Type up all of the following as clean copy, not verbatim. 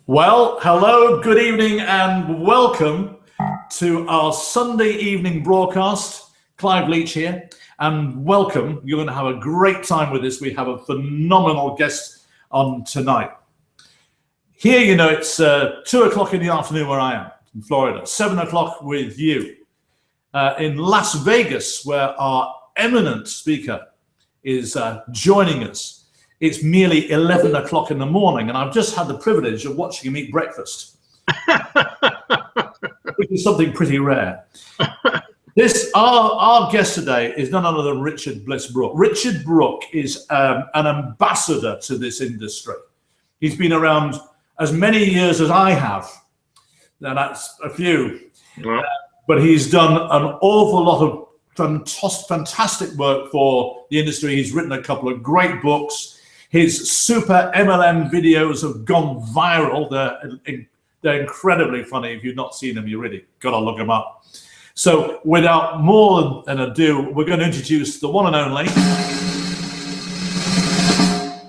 Well, hello, good evening, and welcome to our Sunday evening broadcast. Clive Leach here, and welcome. You're going to have a great time with this. We have a phenomenal guest on tonight. Here, you know, it's 2 o'clock in the afternoon where I am, in Florida, 7 o'clock with you. In Las Vegas, where our eminent speaker is joining us. It's merely 11 o'clock in the morning, and I've just had the privilege of watching him eat breakfast, which is something pretty rare. Our guest today is none other than Richard Bliss Brook. Richard Brook is an ambassador to this industry. He's been around as many years as I have. Now that's a few, but he's done an awful lot of fantastic work for the industry. He's written a couple of great books. His Super MLM videos have gone viral. They're incredibly funny. If you've not seen them, you really got to look them up. So without more than ado, we're going to introduce the one and only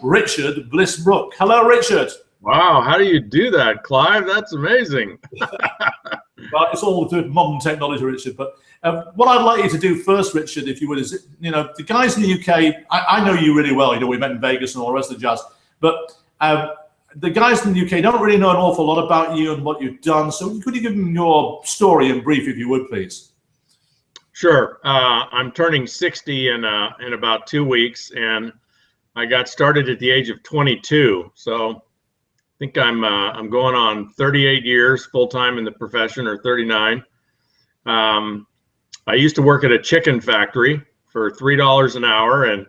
Richard Bliss Brook. Hello, Richard. Wow, how do you do that, Clive? That's amazing. Well, it's all to do with modern technology, Richard. But what I'd like you to do first, Richard, if you would, is, you know, the guys in the UK, I know you really well. You know, we met in Vegas and all the rest of the jazz. But the guys in the UK don't really know an awful lot about you and what you've done. So could you give them your story in brief, if you would, please? Sure. I'm turning 60 in about 2 weeks, and I got started at the age of 22. So I think I'm going on 38 years full-time in the profession, or 39. I used to work at a chicken factory for $3 an hour, and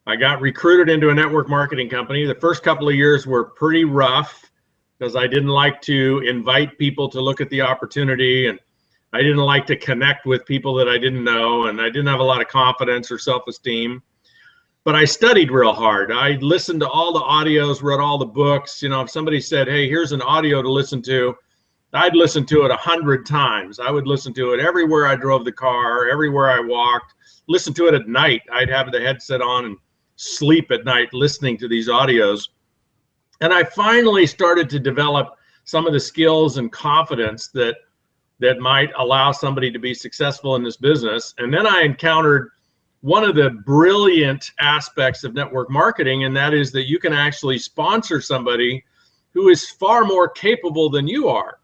I got recruited into a network marketing company. The first couple of years were pretty rough because I didn't like to invite people to look at the opportunity, and I didn't like to connect with people that I didn't know, and I didn't have a lot of confidence or self-esteem. But I studied real hard. I listened to all the audios, read all the books. You know, if somebody said, hey, here's an audio to listen to, I'd listen to it 100 times. I would listen to it everywhere I drove the car, everywhere I walked, listen to it at night. I'd have the headset on and sleep at night listening to these audios. And I finally started to develop some of the skills and confidence that might allow somebody to be successful in this business. And then I encountered one of the brilliant aspects of network marketing, and that is that you can actually sponsor somebody who is far more capable than you are.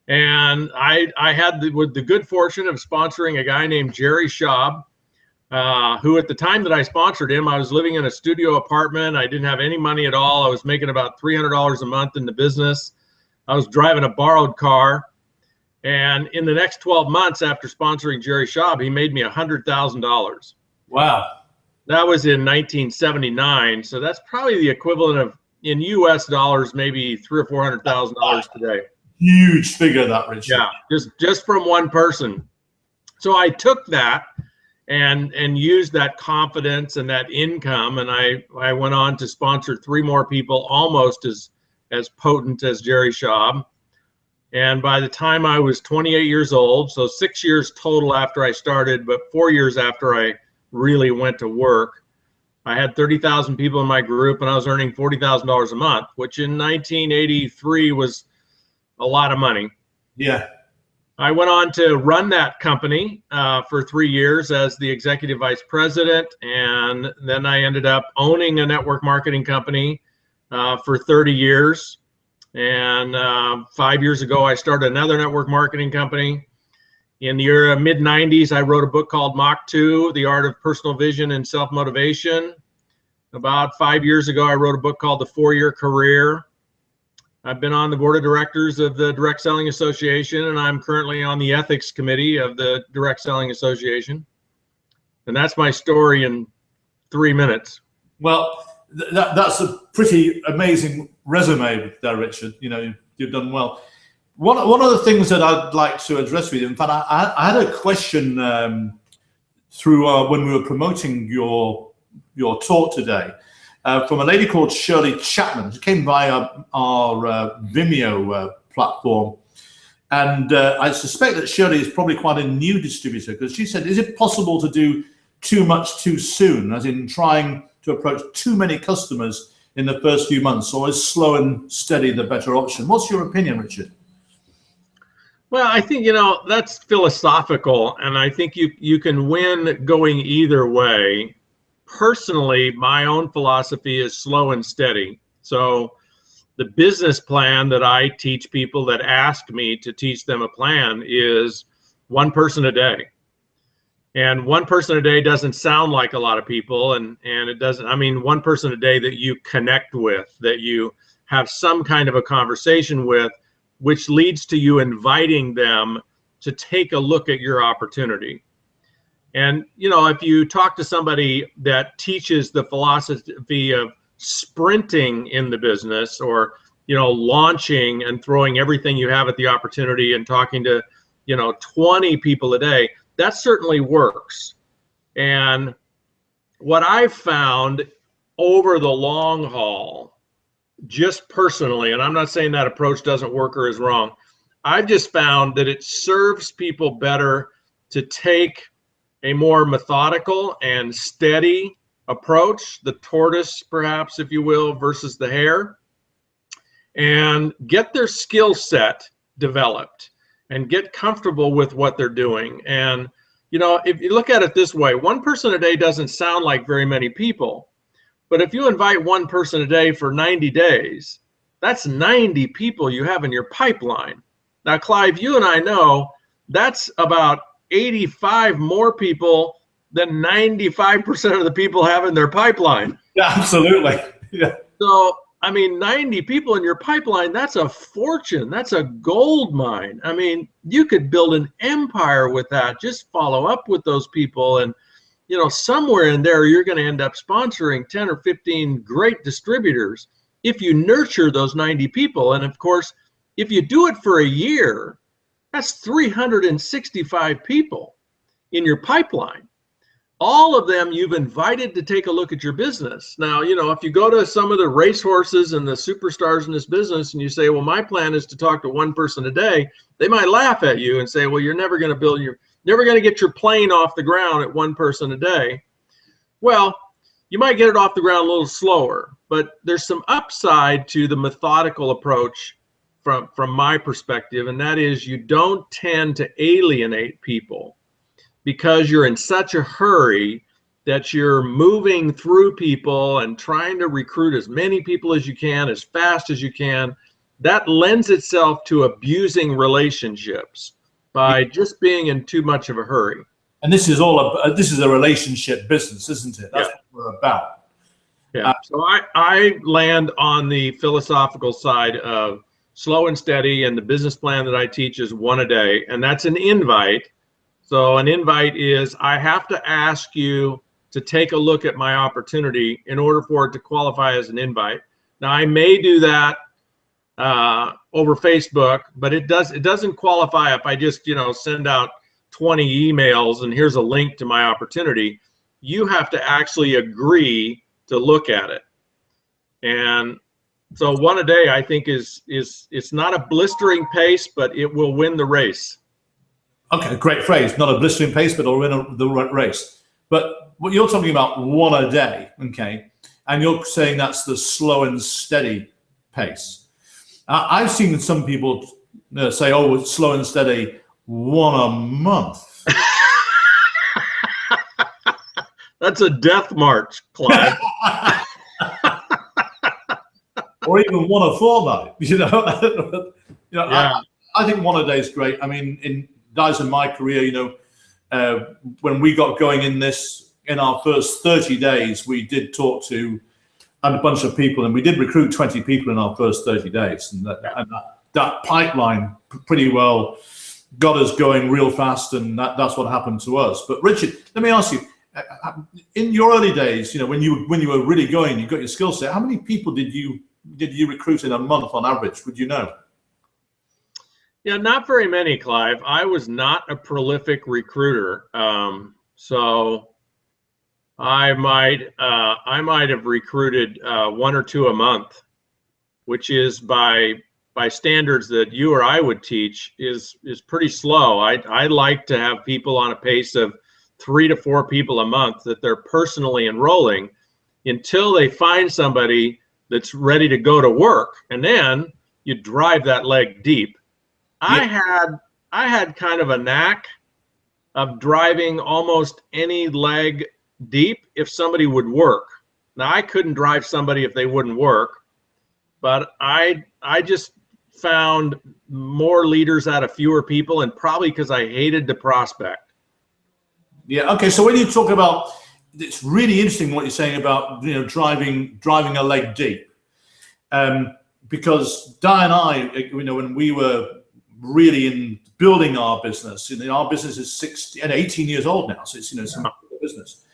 And I had the good fortune of sponsoring a guy named Jerry Schaub, who at the time that I sponsored him, I was living in a studio apartment. I didn't have any money at all. I was making about $300 a month in the business. I was driving a borrowed car. And in the next 12 months after sponsoring Jerry Schaub, he made me $100,000. Wow. That was in 1979. So that's probably the equivalent of, in US dollars, maybe $300,000 or $400,000 today. Huge figure, that, Richard. Yeah, just from one person. So I took that and used that confidence and that income, and I went on to sponsor 3 more people almost as potent as Jerry Schaub. And by the time I was 28 years old, so 6 years total after I started, but 4 years after I really went to work, I had 30,000 people in my group, and I was earning $40,000 a month, which in 1983 was a lot of money. Yeah. I went on to run that company for 3 years as the executive vice president, and then I ended up owning a network marketing company for 30 years. And 5 years ago, I started another network marketing company. In the mid-90s, I wrote a book called Mach 2, The Art of Personal Vision and Self-Motivation. About 5 years ago, I wrote a book called The 4-Year Career. I've been on the board of directors of the Direct Selling Association, and I'm currently on the Ethics Committee of the Direct Selling Association. And that's my story in 3 minutes. Well, that's a pretty amazing resume there, Richard. You know, you've done well. One of the things that I'd like to address with you, in fact, I had a question through when we were promoting your talk today from a lady called Shirley Chapman. She came via our Vimeo platform. And I suspect that Shirley is probably quite a new distributor, because she said, is it possible to do too much too soon, as in trying to approach too many customers in the first few months, or is slow and steady the better option? What's your opinion, Richard? Well, I think, that's philosophical, and I think you can win going either way. Personally, my own philosophy is slow and steady. So the business plan that I teach people that ask me to teach them a plan is one person a day. And one person a day doesn't sound like a lot of people, and it doesn't, I mean, one person a day that you connect with, that you have some kind of a conversation with, which leads to you inviting them to take a look at your opportunity. And, if you talk to somebody that teaches the philosophy of sprinting in the business, or, launching and throwing everything you have at the opportunity and talking to, 20 people a day, that certainly works. And what I've found over the long haul, just personally, and I'm not saying that approach doesn't work or is wrong, I've just found that it serves people better to take a more methodical and steady approach, the tortoise perhaps, if you will, versus the hare, and get their skill set developed and get comfortable with what they're doing. And if you look at it this way, one person a day doesn't sound like very many people. But if you invite one person a day for 90 days, that's 90 people you have in your pipeline. Now, Clive, you and I know that's about 85 more people than 95% of the people have in their pipeline. Yeah, absolutely. Yeah. So, I mean, 90 people in your pipeline, that's a fortune. That's a gold mine. I mean, you could build an empire with that. Just follow up with those people, and somewhere in there, you're going to end up sponsoring 10 or 15 great distributors if you nurture those 90 people. And of course, if you do it for a year, that's 365 people in your pipeline. All of them you've invited to take a look at your business. Now, if you go to some of the racehorses and the superstars in this business and you say, well, my plan is to talk to one person a day, they might laugh at you and say, well, you're never going to never going to get your plane off the ground at one person a day. Well, you might get it off the ground a little slower, but there's some upside to the methodical approach from my perspective, and that is you don't tend to alienate people because you're in such a hurry that you're moving through people and trying to recruit as many people as you can, as fast as you can. That lends itself to abusing relationships by just being in too much of a hurry. And this is this is a relationship business, isn't it? That's what we're about. Yeah. So I land on the philosophical side of slow and steady, and the business plan that I teach is one a day, and that's an invite. So an invite is I have to ask you to take a look at my opportunity in order for it to qualify as an invite. Now, I may do that over Facebook, but it doesn't qualify if I just send out 20 emails and here's a link to my opportunity. You have to actually agree to look at it. And so one a day, I think, is it's not a blistering pace, but it will win the race. Okay, great phrase. Not a blistering pace, but it'll win the race. But what you're talking about, one a day, okay, and you're saying that's the slow and steady pace. I've seen some people say, oh, it's slow and steady, one a month. That's a death march, Clive. Or even one a fortnight, Yeah. I think one a day is great. I mean, in my career, when we got going in our first 30 days, we did talk to a bunch of people, and we did recruit 20 people in our first 30 days. And that pipeline pretty well got us going real fast, and that's what happened to us. But Richard, let me ask you, in your early days, when you were really going, you got your skill set, how many people did you recruit in a month on average? Would you know? Yeah, not very many, Clive. I was not a prolific recruiter, so I might have recruited one or two a month, which is by standards that you or I would teach is pretty slow. I like to have people on a pace of 3 to 4 people a month that they're personally enrolling until they find somebody that's ready to go to work, and then you drive that leg deep. Yeah. I had kind of a knack of driving almost any leg deep if somebody would work. Now, I couldn't drive somebody if they wouldn't work, but I just found more leaders out of fewer people, and probably because I hated the prospect. Yeah. Okay. So when you talk about, it's really interesting what you're saying about, you know, driving a leg deep, because Di and I, you know, when we were really in building our business, you know, our business is 18 years old now, so it's, you know, it's a business.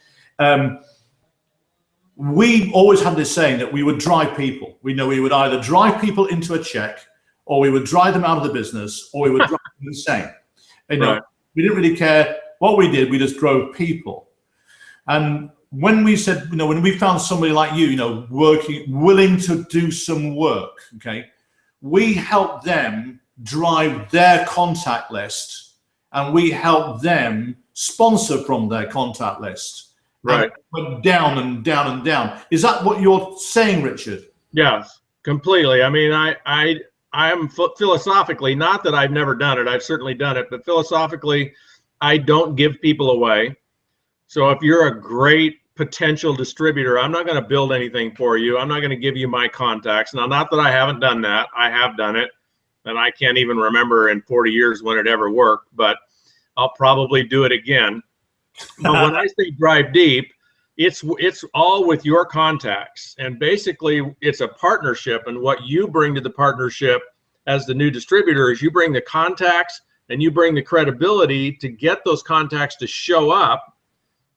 We always had this saying that we would drive people. We would either drive people into a check, or we would drive them out of the business, or we would drive them insane. You know, we didn't really care what we did. We just drove people. And when we said, you know, when we found somebody like you, you know, willing to do some work, okay, we helped them drive their contact list, and we helped them sponsor from their contact list. Right. Went down and down and down. Is that what you're saying, Richard? Yes, completely. I mean, I am philosophically, not that I've never done it, I've certainly done it, but philosophically, I don't give people away. So if you're a great potential distributor, I'm not going to build anything for you. I'm not going to give you my contacts. Now, not that I haven't done that. I have done it, and I can't even remember in 40 years when it ever worked, but I'll probably do it again. But when I say drive deep, it's all with your contacts, and basically it's a partnership. And what you bring to the partnership as the new distributor is you bring the contacts and you bring the credibility to get those contacts to show up.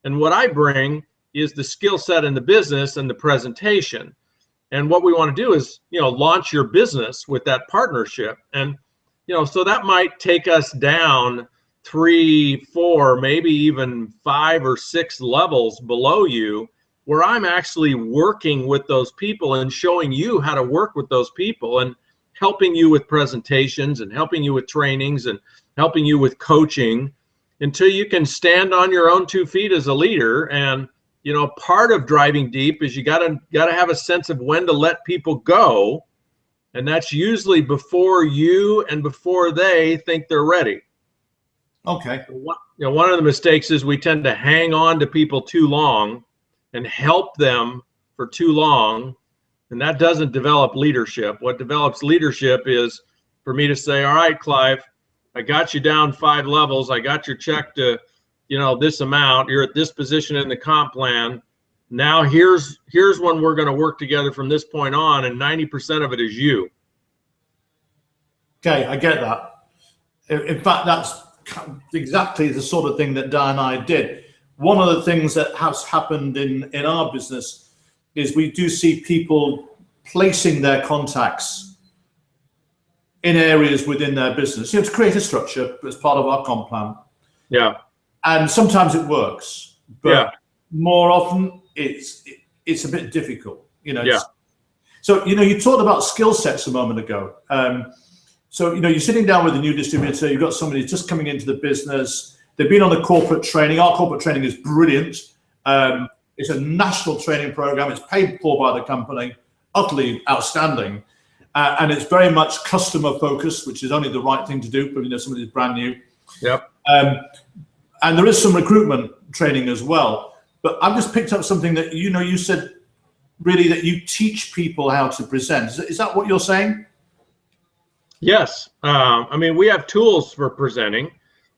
And what I bring is the skill set in the business and the presentation. And what we want to do is, you know, launch your business with that partnership. And, you know, so that might take us down 3, 4, maybe even 5 or 6 levels below you, where I'm actually working with those people and showing you how to work with those people, and helping you with presentations, and helping you with trainings, and helping you with coaching, until you can stand on your own 2 feet as a leader. And, you know, part of driving deep is you gotta have a sense of when to let people go, and that's usually before you and before they think they're ready. Okay. You know, one of the mistakes is we tend to hang on to people too long and help them for too long, and that doesn't develop leadership. What develops leadership is for me to say, all right, Clive, I got you down 5 levels. I got your check to, you know, this amount. You're at this position in the comp plan. Now here's when we're going to work together from this point on, and 90% of it is you. Okay, I get that. In fact, that's exactly the sort of thing that Di and I did. One of the things that has happened in our business is we do see people placing their contacts in areas within their business, you know, to create a structure as part of our comp plan. Yeah. And sometimes it works, but more often it's a bit difficult, you know. Yeah. So, you know, you talked about skill sets a moment ago. So, you know, you're sitting down with a new distributor, you've got somebody just coming into the business, they've been on the corporate training. Our corporate training is brilliant. It's a national training program. It's paid for by the company, utterly outstanding. And it's very much customer focused, which is only the right thing to do for, you know, somebody who's brand new. Yep. And there is some recruitment training as well. But I've just picked up something that, you know, you said really that you teach people how to present. Is that what you're saying? Yes. I mean, we have tools for presenting,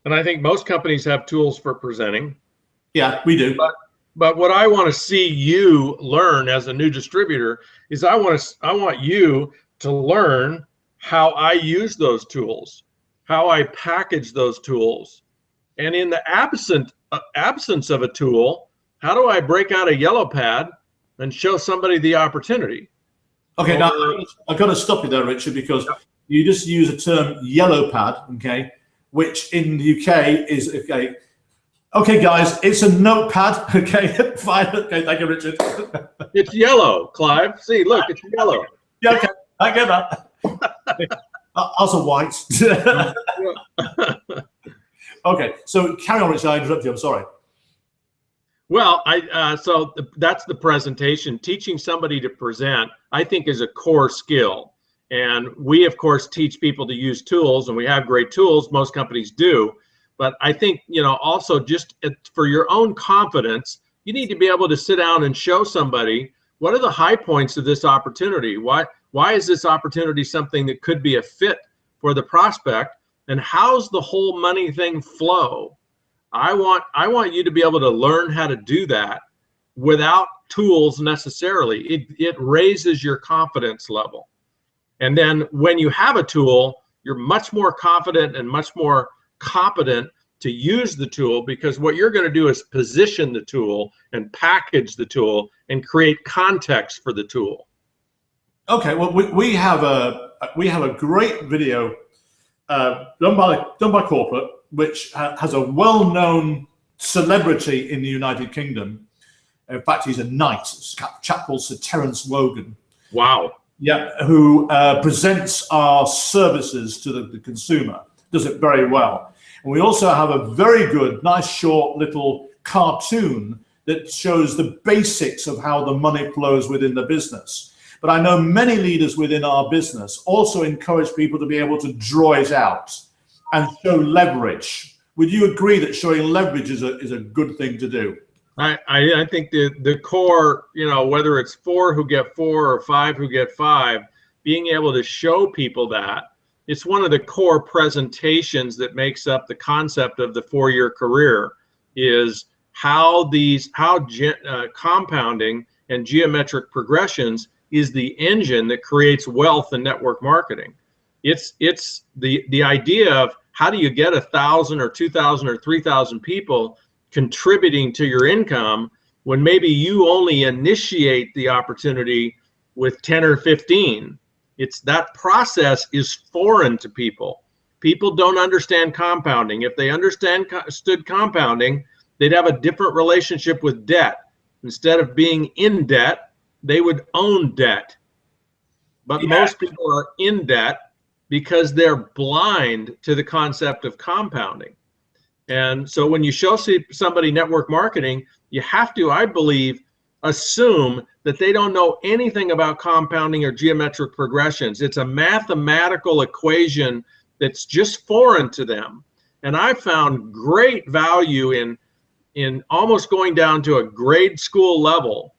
and I think most companies have tools for presenting. Yeah, we do. But what I want to see you learn as a new distributor is I want you to learn how I use those tools, how I package those tools. And in the absence of a tool, how do I break out a yellow pad and show somebody the opportunity? Okay, now I've got to stop you there, Richard, because you just use a term yellow pad, okay, which in the UK is, okay, guys, it's a notepad, okay, fine, okay, thank you, Richard. It's yellow, Clive. See, look, it's yellow. Yeah, okay, I get that. Ours are white. Okay, so carry on, Richard, I interrupted you, I'm sorry. Well, so that's the presentation, teaching somebody to present. I think is a core skill. And we, of course, teach people to use tools, and we have great tools. Most companies do. But I think, also just for your own confidence, you need to be able to sit down and show somebody, what are the high points of this opportunity? Why is this opportunity something that could be a fit for the prospect? And how's the whole money thing flow? I want you to be able to learn how to do that without tools necessarily. It raises your confidence level. And then when you have a tool, you're much more confident and much more competent to use the tool, because what you're going to do is position the tool and package the tool and create context for the tool. Okay, well, we have a great video done by corporate, which has a well-known celebrity in the United Kingdom. In fact, he's a knight. It's a chap called Sir Terence Wogan. Wow. Yeah, who presents our services to the consumer. Does it very well. And we also have a very good, nice, short little cartoon that shows the basics of how the money flows within the business. But I know many leaders within our business also encourage people to be able to draw it out and show leverage. Would you agree that showing leverage is a good thing to do? I think the core, whether it's 4 who get 4 or 5 who get 5, being able to show people that, it's one of the core presentations that makes up the concept of the 4-year career, is how compounding and geometric progressions is the engine that creates wealth in network marketing. It's the idea of how do you get 1,000 or 2,000 or 3,000 people contributing to your income when maybe you only initiate the opportunity with 10 or 15. That process is foreign to people. People don't understand compounding. If they understood compounding, they'd have a different relationship with debt. Instead of being in debt, they would own debt. But most people are in debt because they're blind to the concept of compounding. And so when you show somebody network marketing, you have to, I believe, assume that they don't know anything about compounding or geometric progressions. It's a mathematical equation that's just foreign to them. And I found great value in almost going down to a grade school level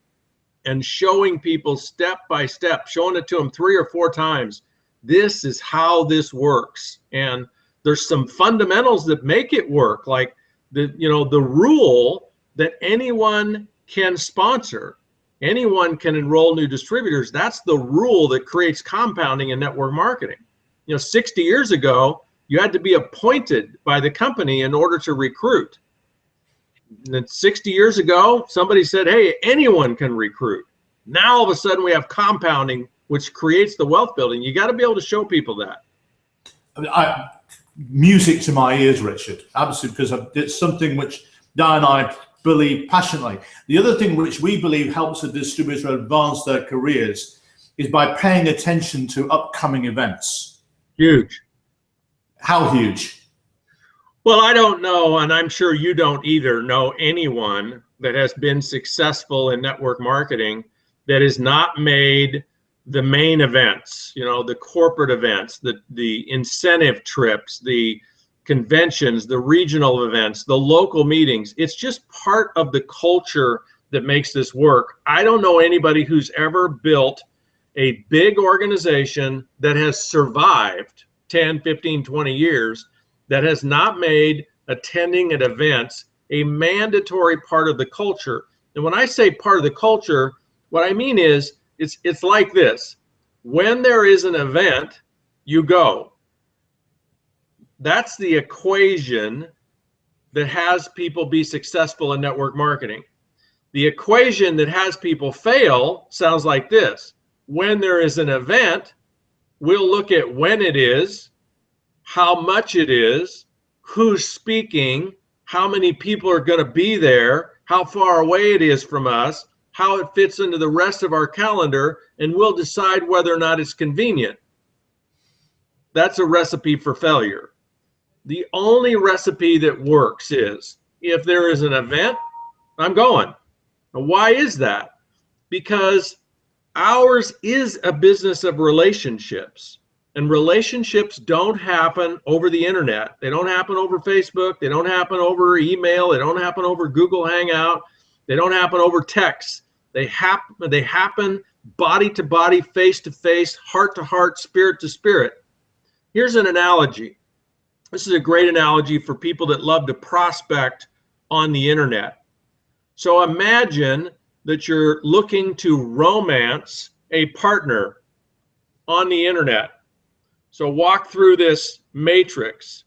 and showing people step by step, showing it to them 3 or 4 times. This is how this works. And there's some fundamentals that make it work, like the rule that anyone can sponsor, anyone can enroll new distributors. That's the rule that creates compounding in network marketing. 60 years ago, you had to be appointed by the company in order to recruit. And then 60 years ago, somebody said, hey, anyone can recruit. Now all of a sudden we have compounding, which creates the wealth building. You got to be able to show people that. Music to my ears, Richard, absolutely, because it's something which Dan and I believe passionately. The other thing which we believe helps a distributor advance their careers is by paying attention to upcoming events. Huge. How huge? Well, I don't know, and I'm sure you don't either, know anyone that has been successful in network marketing that has not made the main events, the corporate events, the incentive trips, the conventions, the regional events, the local meetings. It's just part of the culture that makes this work. I don't know anybody who's ever built a big organization that has survived 10, 15, 20 years that has not made attending at events a mandatory part of the culture. And when I say part of the culture, what I mean is it's like this. When there is an event, you go. That's the equation that has people be successful in network marketing. The equation that has people fail sounds like this. When there is an event, we'll look at when it is, how much it is, who's speaking, how many people are going to be there, how far away it is from us, how it fits into the rest of our calendar, and we'll decide whether or not it's convenient. That's a recipe for failure. The only recipe that works is if there is an event, I'm going. Now, why is that? Because ours is a business of relationships. And relationships don't happen over the internet. They don't happen over Facebook. They don't happen over email. They don't happen over Google Hangout. They don't happen over text. They happen body to body, face to face, heart to heart, spirit to spirit. Here's an analogy. This is a great analogy for people that love to prospect on the internet. So imagine that you're looking to romance a partner on the internet. So walk through this matrix.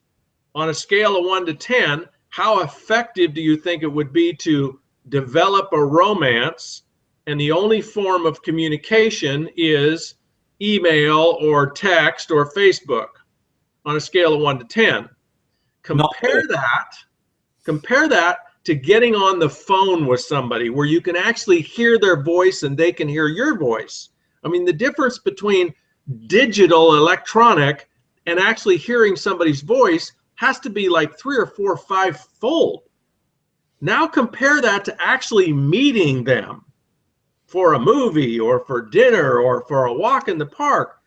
On a scale of 1 to 10, how effective do you think it would be to develop a romance, and the only form of communication is email or text or Facebook on a scale of 1 to 10? Compare that to getting on the phone with somebody where you can actually hear their voice and they can hear your voice. I mean, the difference between digital, electronic, and actually hearing somebody's voice has to be like 3 or 4 or 5-fold. Now compare that to actually meeting them for a movie or for dinner or for a walk in the park.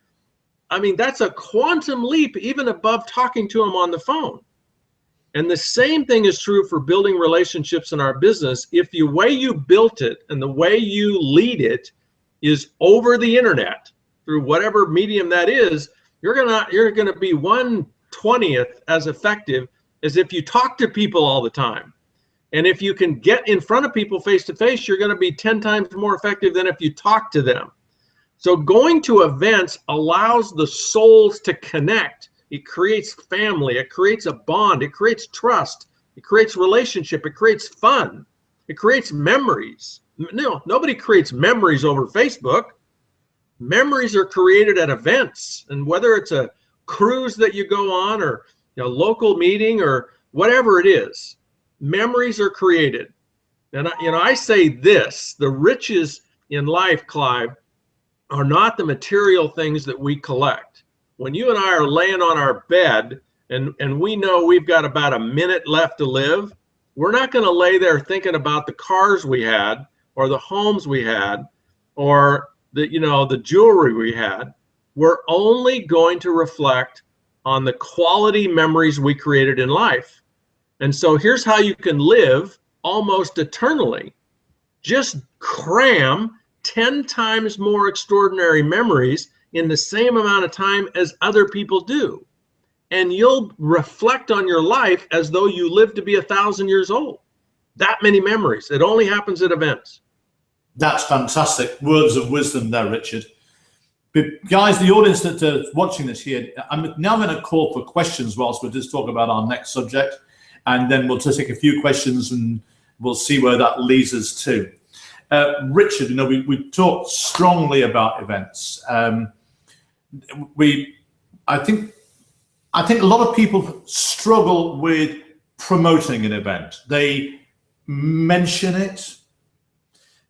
I mean, that's a quantum leap even above talking to them on the phone. And the same thing is true for building relationships in our business. If the way you built it and the way you lead it is over the internet, through whatever medium that is, you're gonna be 1/20th as effective as if you talk to people all the time. And if you can get in front of people face to face, you're gonna be 10 times more effective than if you talk to them. So going to events allows the souls to connect. It creates family, it creates a bond, it creates trust, it creates relationship, it creates fun, it creates memories. No, nobody creates memories over Facebook. Memories are created at events, and whether it's a cruise that you go on or a local meeting or whatever it is, memories are created. And I say this: the riches in life, Clive, are not the material things that we collect. When you and I are laying on our bed and we know we've got about a minute left to live, we're not going to lay there thinking about the cars we had or the homes we had or the jewelry we had. We're only going to reflect on the quality memories we created in life. And so here's how you can live almost eternally. Just cram 10 times more extraordinary memories in the same amount of time as other people do. And you'll reflect on your life as though you lived to be 1,000 years old. That many memories. It only happens at events. That's fantastic. Words of wisdom there, Richard. But guys, the audience that are watching this here, I'm now going to call for questions whilst we just talk about our next subject. And then we'll just take a few questions and we'll see where that leads us to. Richard, we talked strongly about events. I think a lot of people struggle with promoting an event. They mention it.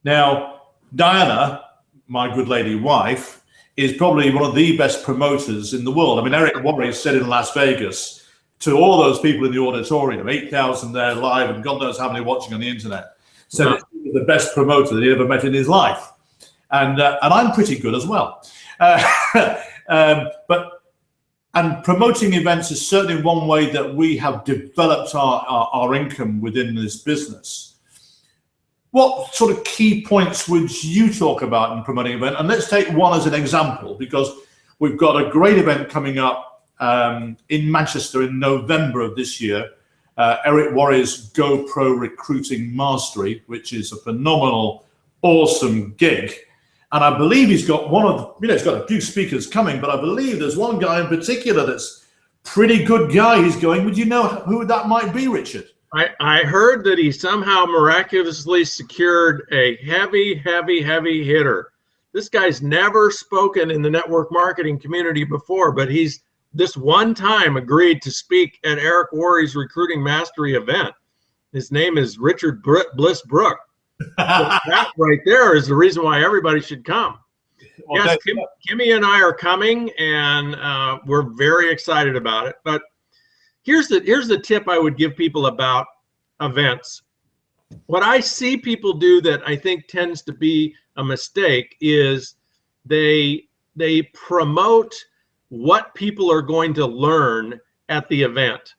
Now, Diana, my good lady wife, is probably one of the best promoters in the world. I mean, Eric Worre said in Las Vegas to all those people in the auditorium, 8,000 there live, and God knows how many watching on the internet, said that he was the best promoter that he ever met in his life. And I'm pretty good as well. And promoting events is certainly one way that we have developed our income within this business. What sort of key points would you talk about in promoting an event? And let's take one as an example, because we've got a great event coming up in Manchester in November of this year. Eric Worre's GoPro Recruiting Mastery, which is a phenomenal, awesome gig. And I believe he's got he's got a few speakers coming, but I believe there's one guy in particular that's pretty good guy who's going. Would you know who that might be, Richard? I heard that he somehow miraculously secured a heavy hitter. This guy's never spoken in the network marketing community before, but he's this one time agreed to speak at Eric Worre's Recruiting Mastery event. His name is Richard Bliss Brook. So that right there is the reason why everybody should come. Well, yes, Kimmy and I are coming, and we're very excited about it. But here's the tip I would give people about events. What I see people do that I think tends to be a mistake is they promote what people are going to learn at the event.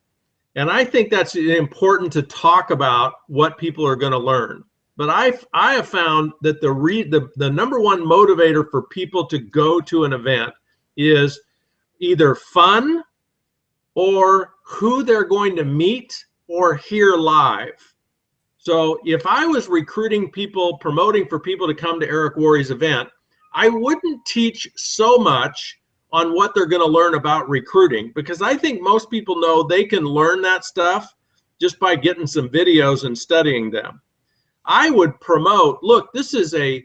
And I think that's important to talk about what people are going to learn. But I have found that the number one motivator for people to go to an event is either fun or who they're going to meet or hear live. So if I was recruiting people, promoting for people to come to Eric Worre's event, I wouldn't teach so much on what they're going to learn about recruiting, because I think most people know they can learn that stuff just by getting some videos and studying them. I would promote, look, this is a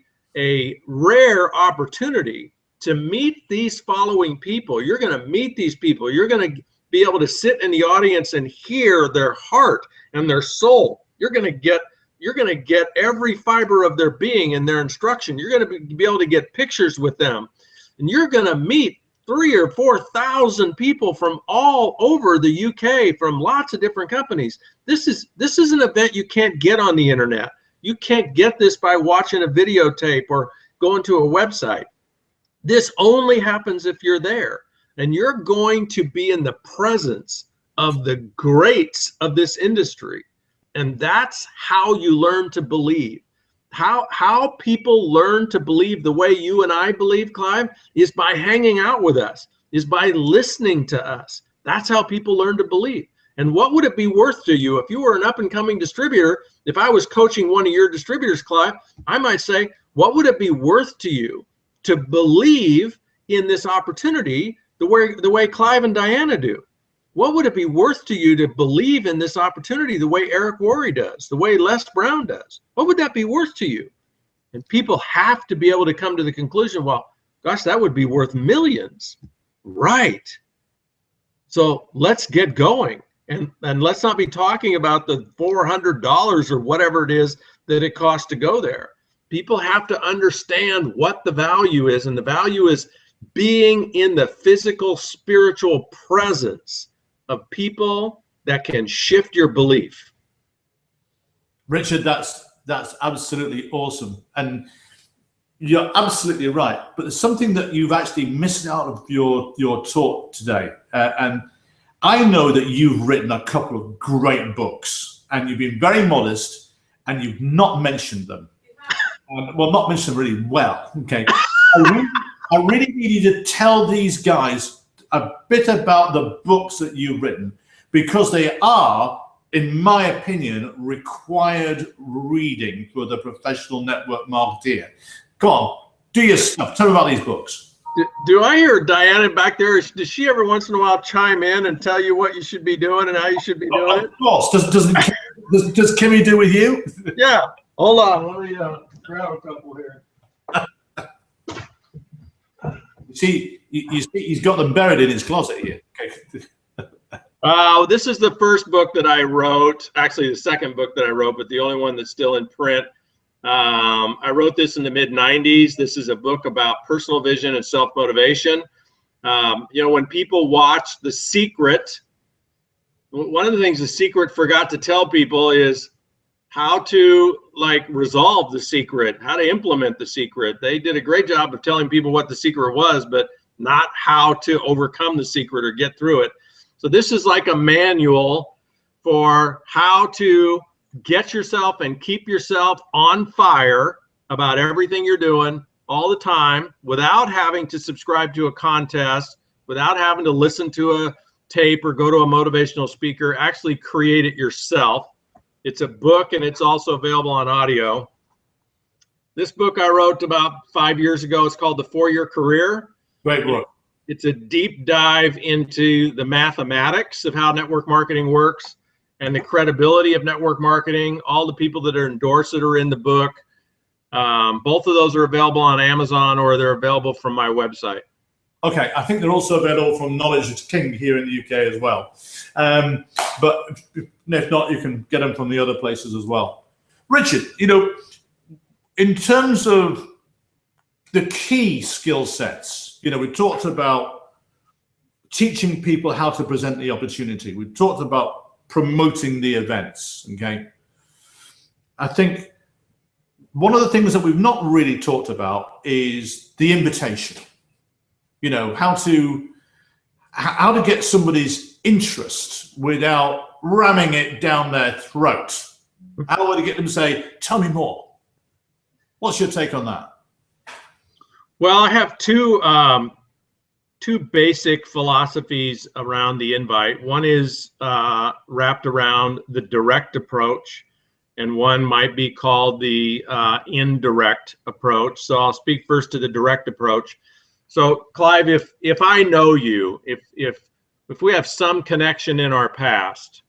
rare opportunity to meet these following people. You're going to meet these people. You're going to be able to sit in the audience and hear their heart and their soul. You're going to get every fiber of their being in their instruction. You're going to be able to get pictures with them, and you're going to meet 3,000 or 4,000 people from all over the UK, from lots of different companies. This is an event you can't get on the internet. You can't get this by watching a videotape or going to a website. This only happens if you're there, and you're going to be in the presence of the greats of this industry. And that's how you learn to believe. How people learn to believe the way you and I believe, Clive, is by hanging out with us, is by listening to us. That's how people learn to believe. And what would it be worth to you if you were an up-and-coming distributor? If I was coaching one of your distributors, Clive, I might say, what would it be worth to you to believe in this opportunity the way Clive and Diana do? What would it be worth to you to believe in this opportunity the way Eric Worre does, the way Les Brown does? What would that be worth to you? And people have to be able to come to the conclusion, well, gosh, that would be worth millions. Right. So let's get going. And let's not be talking about the $400 or whatever it is that it costs to go there. People have to understand what the value is, and the value is being in the physical, spiritual presence of people that can shift your belief. Richard, that's absolutely awesome, and you're absolutely right. But there's something that you've actually missed out of your talk today, and I know that you've written a couple of great books, and you've been very modest, and you've not mentioned them. Well, not mentioned them really well. Okay, I really need you to tell these guys a bit about the books that you've written, because they are, in my opinion, required reading for the professional network marketeer. Go on, do your stuff. Tell me about these books. Do I hear Diana back there? Does she every once in a while chime in and tell you what you should be doing and how you should be doing it? Of course. Does Kimmy do with you? Yeah. Hold on. Let me grab a couple here. See, you see, he's got them buried in his closet here. Okay. This is the first book that I wrote, actually the second book that I wrote, but the only one that's still in print. I wrote this in the mid-90s. This is a book about personal vision and self-motivation. When people watch The Secret, one of the things The Secret forgot to tell people is how to resolve The Secret, how to implement The Secret. They did a great job of telling people what The Secret was, but not how to overcome The Secret or get through it. So this is like a manual for how to get yourself and keep yourself on fire about everything you're doing all the time without having to subscribe to a contest, without having to listen to a tape or go to a motivational speaker. Actually create it yourself. It's a book, and it's also available on audio. This book I wrote about 5 years ago. It's called The 4-Year Career. Great book. It's a deep dive into the mathematics of how network marketing works and the credibility of network marketing. All the people that are endorsed it are in the book. Both of those are available on Amazon, or they're available from my website. Okay, I think they're also available from Knowledge is King here in the UK as well. But if not, you can get them from the other places as well. Richard, in terms of the key skill sets, we talked about teaching people how to present the opportunity. We talked about promoting the events, okay? I think one of the things that we've not really talked about is the invitation. You know, how to get somebody's interest without ramming it down their throat. How would you get them to say, tell me more? What's your take on that? Well, I have two basic philosophies around the invite. One is wrapped around the direct approach, and one might be called the indirect approach. So I'll speak first to the direct approach. So Clive, if I know you, if we have some connection in our past,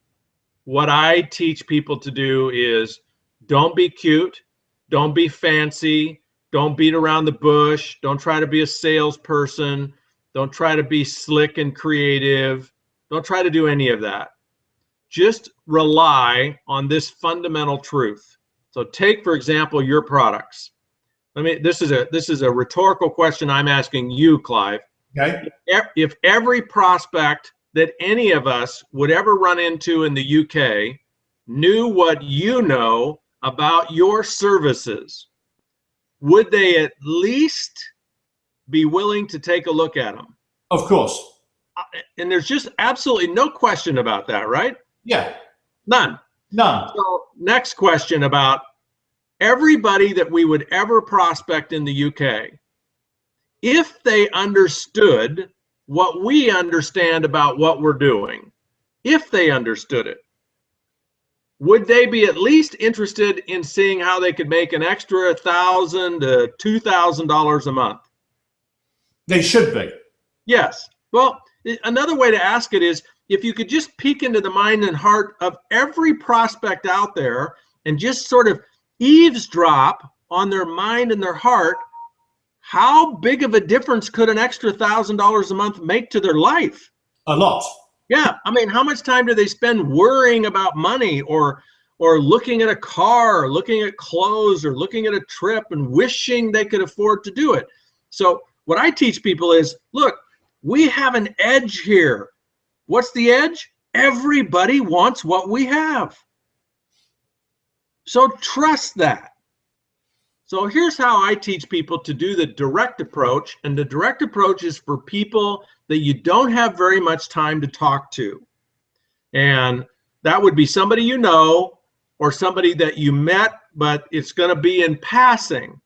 what I teach people to do is don't be cute, don't be fancy, don't beat around the bush, don't try to be a salesperson, don't try to be slick and creative, don't try to do any of that. Just rely on this fundamental truth. So take, for example, your products. This is a rhetorical question I'm asking you, Clive. Okay. If every prospect that any of us would ever run into in the UK knew what you know about your services, would they at least be willing to take a look at them? Of course. And there's just absolutely no question about that, right? Yeah. None. None. So next question about everybody that we would ever prospect in the UK, if they understood what we understand about what we're doing, if they understood it, would they be at least interested in seeing how they could make an extra $1,000 to $2,000 a month? They should be. Yes. Well, another way to ask it is, if you could just peek into the mind and heart of every prospect out there and just sort of eavesdrop on their mind and their heart, how big of a difference could an extra $1,000 a month make to their life? A lot. Yeah. I mean, how much time do they spend worrying about money or looking at a car, or looking at clothes, or looking at a trip and wishing they could afford to do it? So what I teach people is, look, we have an edge here. What's the edge? Everybody wants what we have. So trust that. So here's how I teach people to do the direct approach. And the direct approach is for people that you don't have very much time to talk to. And that would be somebody you know, or somebody that you met, but it's going to be in passing.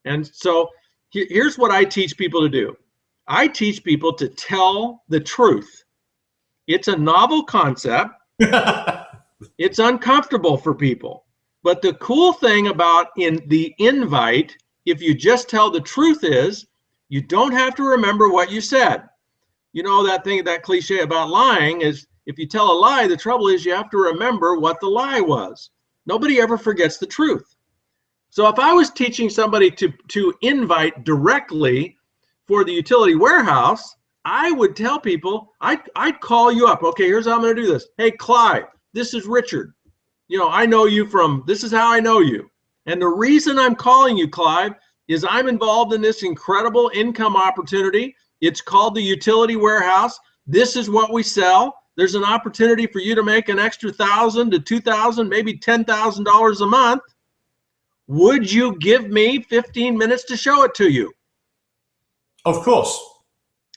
And so here's what I teach people to do. I teach people to tell the truth. It's a novel concept. It's uncomfortable for people. But the cool thing about in the invite, if you just tell the truth, is you don't have to remember what you said. You know, that cliche about lying is, if you tell a lie, the trouble is you have to remember what the lie was. Nobody ever forgets the truth. So if I was teaching somebody to invite directly for the utility warehouse, I would tell people, I'd call you up. Okay, here's how I'm going to do this. Hey, Clive, this is Richard. You know, I know you from, this is how I know you. And the reason I'm calling you, Clive, is I'm involved in this incredible income opportunity. It's called the utility warehouse. This is what we sell. There's an opportunity for you to make an extra $1,000 to $2,000, maybe $10,000 a month. Would you give me 15 minutes to show it to you? Of course.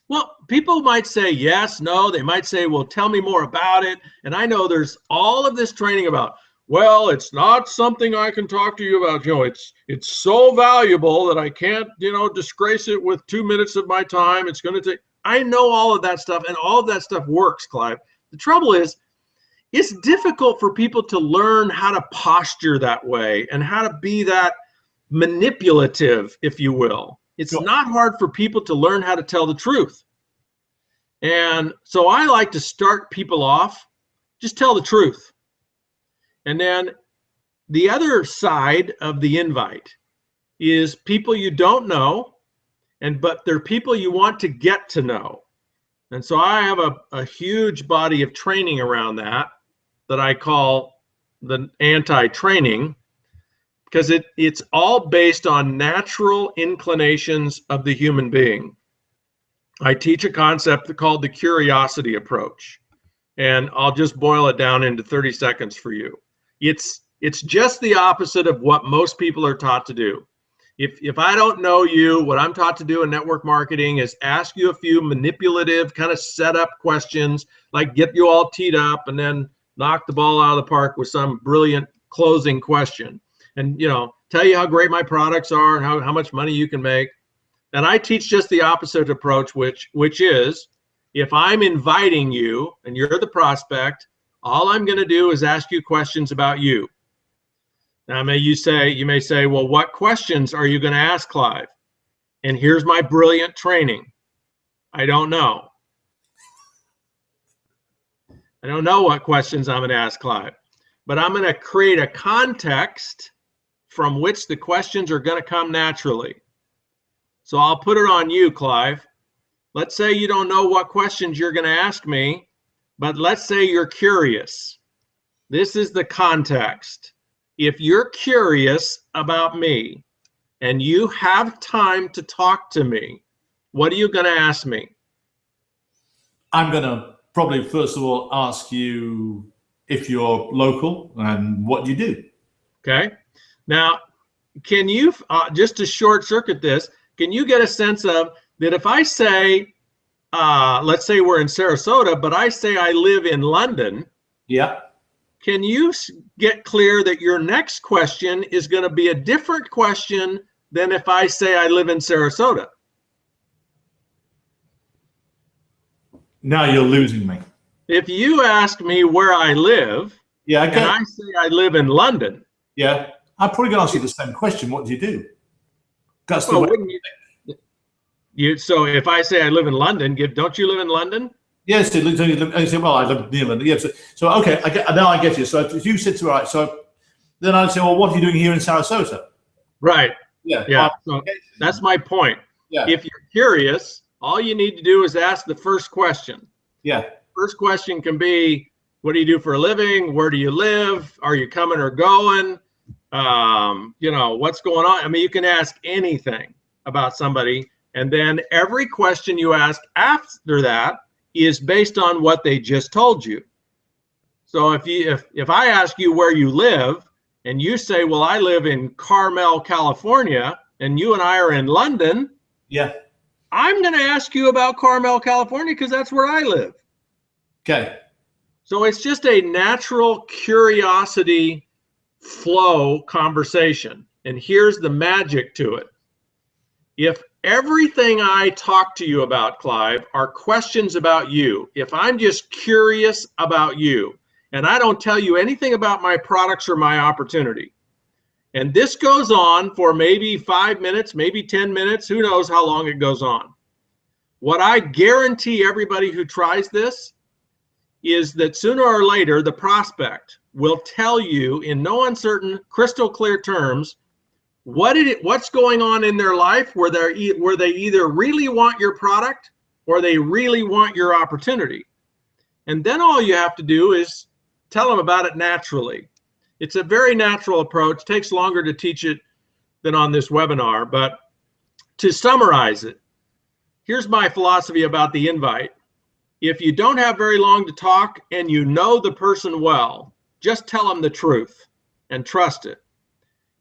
Well, people might say yes, no. They might say, well, tell me more about it. And I know there's all of this training about, well, it's not something I can talk to you about. You know, it's so valuable that I can't, you know, disgrace it with 2 minutes of my time. It's going to take, I know all of that stuff, and all of that stuff works, Clive. The trouble is, it's difficult for people to learn how to posture that way and how to be that manipulative, if you will. It's not hard for people to learn how to tell the truth. And so I like to start people off, just tell the truth. And then the other side of the invite is people you don't know, but they're people you want to get to know. And so I have a huge body of training around that I call the anti-training, because it's all based on natural inclinations of the human being. I teach a concept called the curiosity approach, and I'll just boil it down into 30 seconds for you. It's It's just the opposite of what most people are taught to do. If I don't know you, what I'm taught to do in network marketing is ask you a few manipulative kind of setup questions, like get you all teed up and then knock the ball out of the park with some brilliant closing question. And, you know, tell you how great my products are and how much money you can make. And I teach just the opposite approach, which is, if I'm inviting you and you're the prospect, all I'm going to do is ask you questions about you. Now, you may say, well, what questions are you going to ask, Clive? And here's my brilliant training. I don't know. I don't know what questions I'm going to ask Clive, but I'm going to create a context from which the questions are going to come naturally. So I'll put it on you, Clive. Let's say you don't know what questions you're going to ask me, but let's say you're curious. This is the context. If you're curious about me and you have time to talk to me, what are you going to ask me? I'm going to probably first of all ask you if you're local and what you do. Okay. Now, can you, just to short circuit this, can you get a sense of that if I say, let's say we're in Sarasota, but I say I live in London. Yeah. Can you get clear that your next question is going to be a different question than if I say I live in Sarasota? Now you're losing me. If you ask me where I live, yeah, and I say I live in London, yeah, I'm probably going to ask you the same question. What do you do? That's well, the way. So if I say I live in London, don't you live in London? Yes, and you say, well, I live near London. Yeah, so okay, now I get you. So if you said to, all right, so then I'd say, well, what are you doing here in Sarasota? Right. Yeah. Yeah. So that's my point. Yeah. If you're curious, all you need to do is ask the first question. Yeah. First question can be, what do you do for a living? Where do you live? Are you coming or going? You know, what's going on? I mean, you can ask anything about somebody. And then every question you ask after that is based on what they just told you. So if I ask you where you live and you say, well, I live in Carmel, California, and you and I are in London, yeah, I'm going to ask you about Carmel, California, because that's where I live. Okay. So it's just a natural curiosity flow conversation. And here's the magic to it. If everything I talk to you about, Clive, are questions about you, if I'm just curious about you and I don't tell you anything about my products or my opportunity, and this goes on for maybe 5 minutes, maybe 10 minutes, who knows how long it goes on. What I guarantee everybody who tries this is that sooner or later, the prospect will tell you in no uncertain, crystal clear terms what's going on in their life where they either really want your product or they really want your opportunity. And then all you have to do is tell them about it naturally. It's a very natural approach. It takes longer to teach it than on this webinar, but to summarize it, here's my philosophy about the invite. If you don't have very long to talk and you know the person well, just tell them the truth and trust it.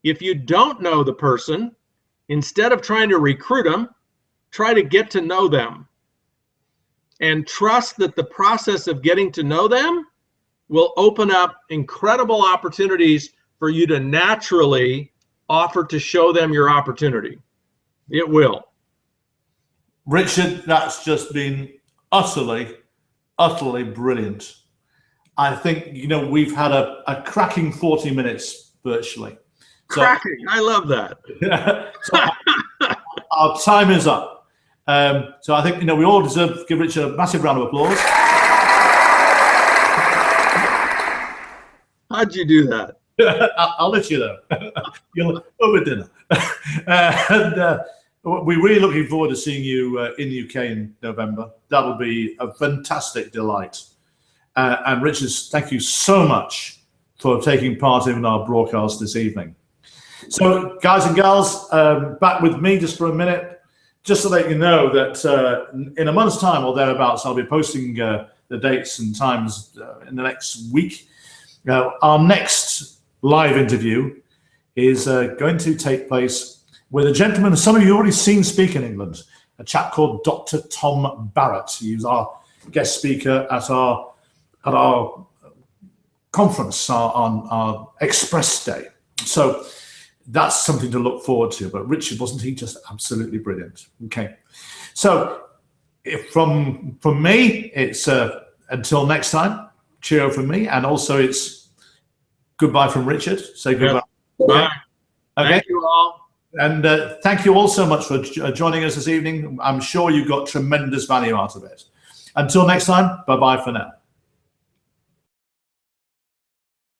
If you don't know the person, instead of trying to recruit them, try to get to know them and trust that the process of getting to know them will open up incredible opportunities for you to naturally offer to show them your opportunity. It will. Richard, that's just been utterly, utterly brilliant. I think, you know, we've had a cracking 40 minutes virtually. So, cracking, I love that. So our time is up. So I think, you know, we all deserve to give Richard a massive round of applause. How'd you do that? I'll let you know. You'll over dinner. And we're really looking forward to seeing you in the UK in November. That'll be a fantastic delight. And Richard, thank you so much for taking part in our broadcast this evening. So, guys and gals, back with me just for a minute, just to let you know that in a month's time or thereabouts, I'll be posting the dates and times in the next week. Our next live interview is going to take place with a gentleman some of you have already seen speak in England, a chap called Dr. Tom Barrett. He was our guest speaker at our conference on our Express Day. So that's something to look forward to. But Richard, wasn't he just absolutely brilliant? Okay. So from me, it's until next time, cheerio from me, and also it's goodbye from Richard. Say goodbye. Yep. Bye. Okay. Thank you all. And thank you all so much for joining us this evening. I'm sure you got tremendous value out of it. Until next time, bye-bye for now.